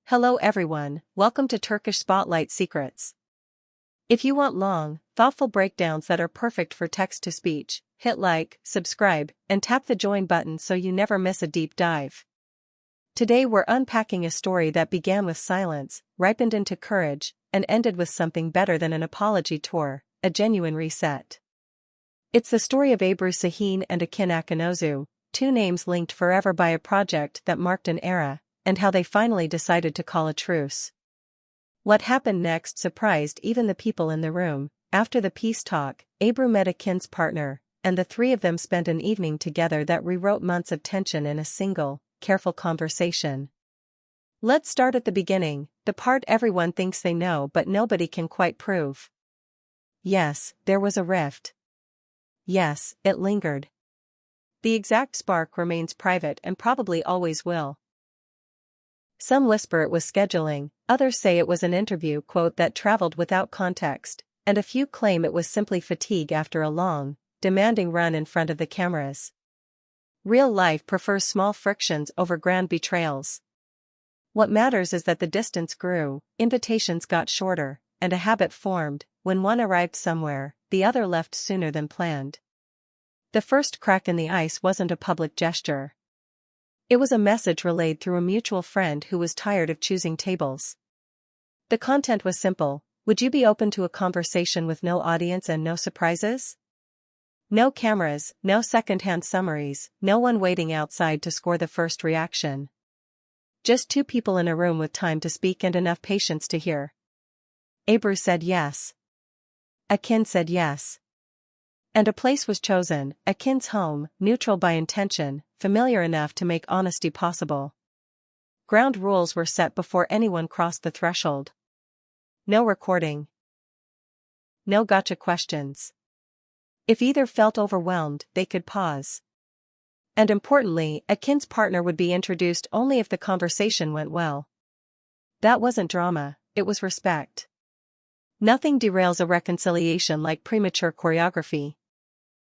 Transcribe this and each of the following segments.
Hello everyone, welcome to Turkish Spotlight Secrets. If you want long, thoughtful breakdowns that are perfect for text-to-speech, hit like, subscribe, and tap the join button so you never miss a deep dive. Today we're unpacking a story that began with silence, ripened into courage, and ended with something better than an apology tour, a genuine reset. It's the story of Ebru and Akın Akın, two names linked forever by a project that marked an era, and how they finally decided to call a truce. What happened next surprised even the people in the room. After the peace talk, Ebru met Akın's partner, and the three of them spent an evening together that rewrote months of tension in a single, careful conversation. Let's start at the beginning, the part everyone thinks they know but nobody can quite prove. Yes, there was a rift. Yes, it lingered. The exact spark remains private and probably always will. Some whisper it was scheduling, others say it was an interview quote that traveled without context, and a few claim it was simply fatigue after a long, demanding run in front of the cameras. Real life prefers small frictions over grand betrayals. What matters is that the distance grew, invitations got shorter, and a habit formed: when one arrived somewhere, the other left sooner than planned. The first crack in the ice wasn't a public gesture. It was a message relayed through a mutual friend who was tired of choosing tables. The content was simple: would you be open to a conversation with no audience and no surprises? No cameras, no second-hand summaries, no one waiting outside to score the first reaction. Just two people in a room with time to speak and enough patience to hear. Ebru said yes. Akın said yes. And a place was chosen, Akın's home, neutral by intention, familiar enough to make honesty possible. Ground rules were set before anyone crossed the threshold. No recording. No gotcha questions. If either felt overwhelmed, they could pause. And importantly, Akın's partner would be introduced only if the conversation went well. That wasn't drama, it was respect. Nothing derails a reconciliation like premature choreography.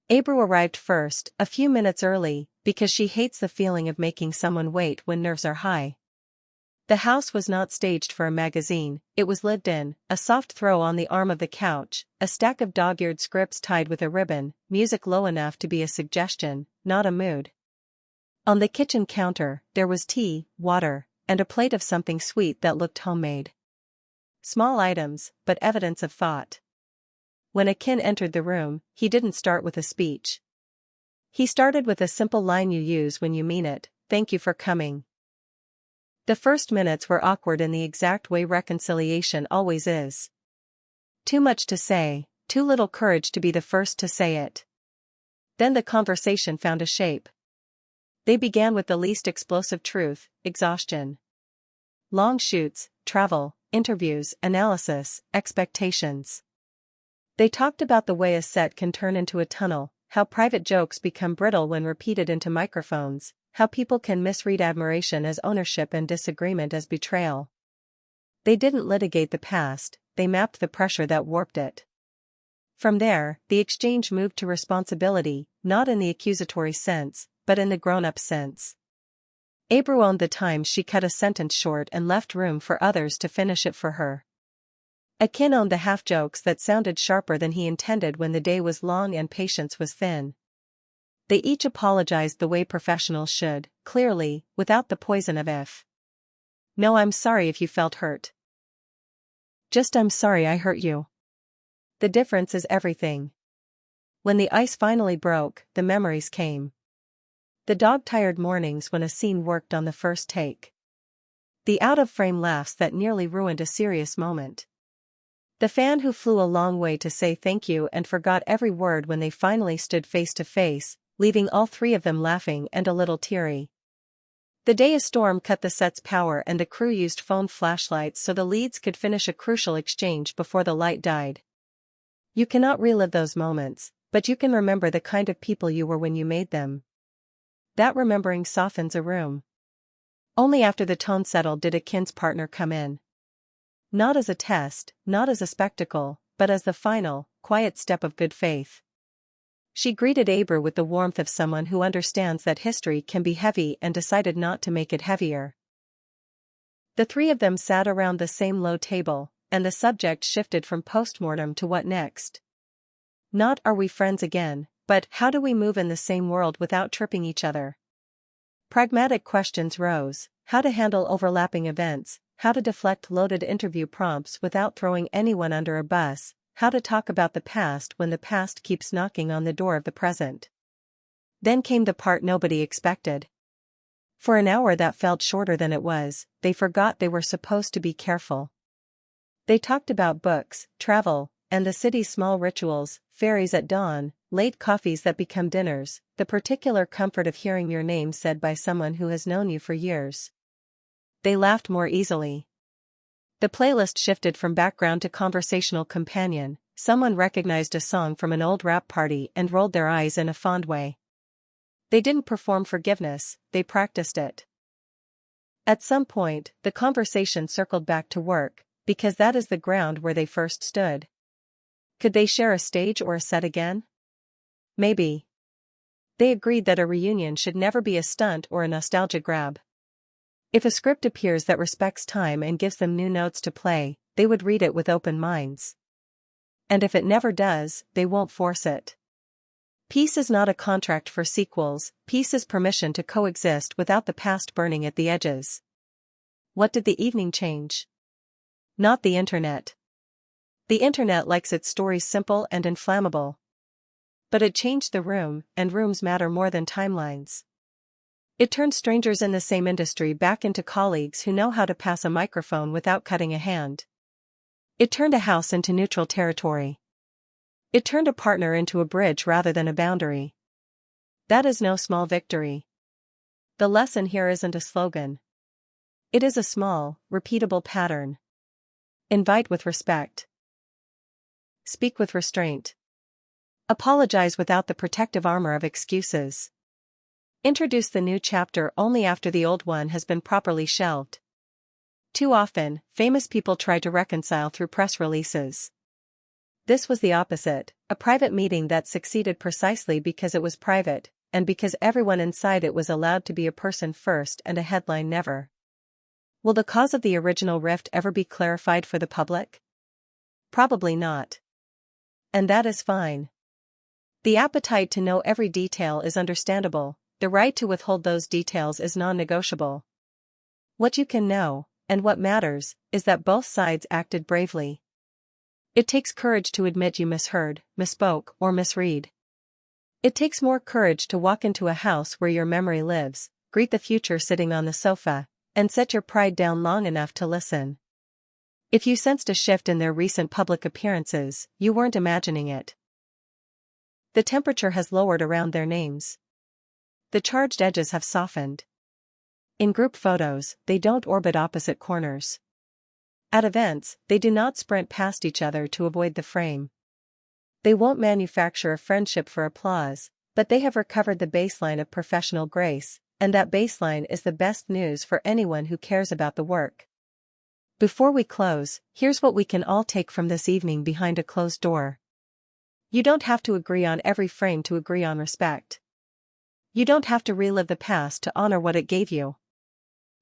Ebru arrived first, a few minutes early, because she hates the feeling of making someone wait when nerves are high. The house was not staged for a magazine, it was lived in: a soft throw on the arm of the couch, a stack of dog-eared scripts tied with a ribbon, music low enough to be a suggestion, not a mood. On the kitchen counter, there was tea, water, and a plate of something sweet that looked homemade. Small items, but evidence of thought. When Akın entered the room, he didn't start with a speech. He started with a simple line you use when you mean it: "Thank you for coming." The first minutes were awkward in the exact way reconciliation always is. Too much to say, too little courage to be the first to say it. Then the conversation found a shape. They began with the least explosive truth: exhaustion. Long shoots, travel, interviews, analysis, expectations. They talked about the way a set can turn into a tunnel, how private jokes become brittle when repeated into microphones, how people can misread admiration as ownership and disagreement as betrayal. They didn't litigate the past, they mapped the pressure that warped it. From there, the exchange moved to responsibility, not in the accusatory sense, but in the grown-up sense. Ebru owned the times she cut a sentence short and left room for others to finish it for her. Akın owned the half-jokes that sounded sharper than he intended when the day was long and patience was thin. They each apologized the way professionals should, clearly, without the poison of "if." No, I'm sorry if you felt hurt. Just, I'm sorry I hurt you. The difference is everything. When the ice finally broke, the memories came. The dog-tired mornings when a scene worked on the first take. The out-of-frame laughs that nearly ruined a serious moment. The fan who flew a long way to say thank you and forgot every word when they finally stood face to face, leaving all three of them laughing and a little teary. The day a storm cut the set's power and the crew used phone flashlights so the leads could finish a crucial exchange before the light died. You cannot relive those moments, but you can remember the kind of people you were when you made them. That remembering softens a room. Only after the tone settled did Akın's partner come in. Not as a test, not as a spectacle, but as the final, quiet step of good faith. She greeted Ebru with the warmth of someone who understands that history can be heavy and decided not to make it heavier. The three of them sat around the same low table, and the subject shifted from postmortem to what next. Not are we friends again, but how do we move in the same world without tripping each other? Pragmatic questions rose: how to handle overlapping events, how to deflect loaded interview prompts without throwing anyone under a bus, how to talk about the past when the past keeps knocking on the door of the present. Then came the part nobody expected. For an hour that felt shorter than it was, they forgot they were supposed to be careful. They talked about books, travel, and the city's small rituals, ferries at dawn, late coffees that become dinners, the particular comfort of hearing your name said by someone who has known you for years. They laughed more easily. The playlist shifted from background to conversational companion. Someone recognized a song from an old rap party and rolled their eyes in a fond way. They didn't perform forgiveness, they practiced it. At some point, the conversation circled back to work, because that is the ground where they first stood. Could they share a stage or a set again? Maybe. They agreed that a reunion should never be a stunt or a nostalgia grab. If a script appears that respects time and gives them new notes to play, they would read it with open minds. And if it never does, they won't force it. Peace is not a contract for sequels, peace is permission to coexist without the past burning at the edges. What did the evening change? Not the internet. The internet likes its stories simple and inflammable. But it changed the room, and rooms matter more than timelines. It turned strangers in the same industry back into colleagues who know how to pass a microphone without cutting a hand. It turned a house into neutral territory. It turned a partner into a bridge rather than a boundary. That is no small victory. The lesson here isn't a slogan. It is a small, repeatable pattern. Invite with respect. Speak with restraint. Apologize without the protective armor of excuses. Introduce the new chapter only after the old one has been properly shelved. Too often, famous people try to reconcile through press releases. This was the opposite, a private meeting that succeeded precisely because it was private, and because everyone inside it was allowed to be a person first and a headline never. Will the cause of the original rift ever be clarified for the public? Probably not. And that is fine. The appetite to know every detail is understandable, the right to withhold those details is non-negotiable. What you can know, and what matters, is that both sides acted bravely. It takes courage to admit you misheard, misspoke, or misread. It takes more courage to walk into a house where your memory lives, greet the future sitting on the sofa, and set your pride down long enough to listen. If you sensed a shift in their recent public appearances, you weren't imagining it. The temperature has lowered around their names. The charged edges have softened. In group photos, they don't orbit opposite corners. At events, they do not sprint past each other to avoid the frame. They won't manufacture a friendship for applause, but they have recovered the baseline of professional grace, and that baseline is the best news for anyone who cares about the work. Before we close, here's what we can all take from this evening behind a closed door. You don't have to agree on every frame to agree on respect. You don't have to relive the past to honor what it gave you.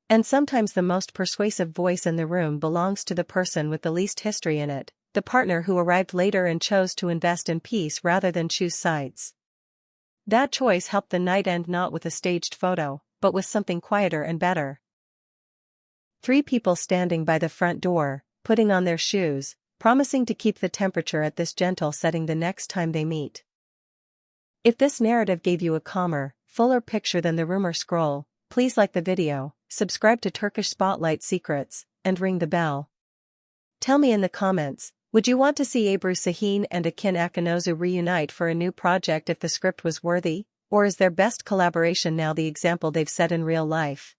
And sometimes the most persuasive voice in the room belongs to the person with the least history in it, the partner who arrived later and chose to invest in peace rather than choose sides. That choice helped the night end not with a staged photo, but with something quieter and better. 3 people standing by the front door, putting on their shoes, promising to keep the temperature at this gentle setting the next time they meet. If this narrative gave you a calmer, fuller picture than the rumor scroll, please like the video, subscribe to Turkish Spotlight Secrets, and ring the bell. Tell me in the comments, would you want to see Ebru Şahin and Akın Akinozu reunite for a new project if the script was worthy, or is their best collaboration now the example they've set in real life?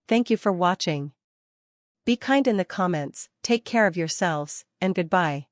Thank you for watching. Be kind in the comments, take care of yourselves, and goodbye.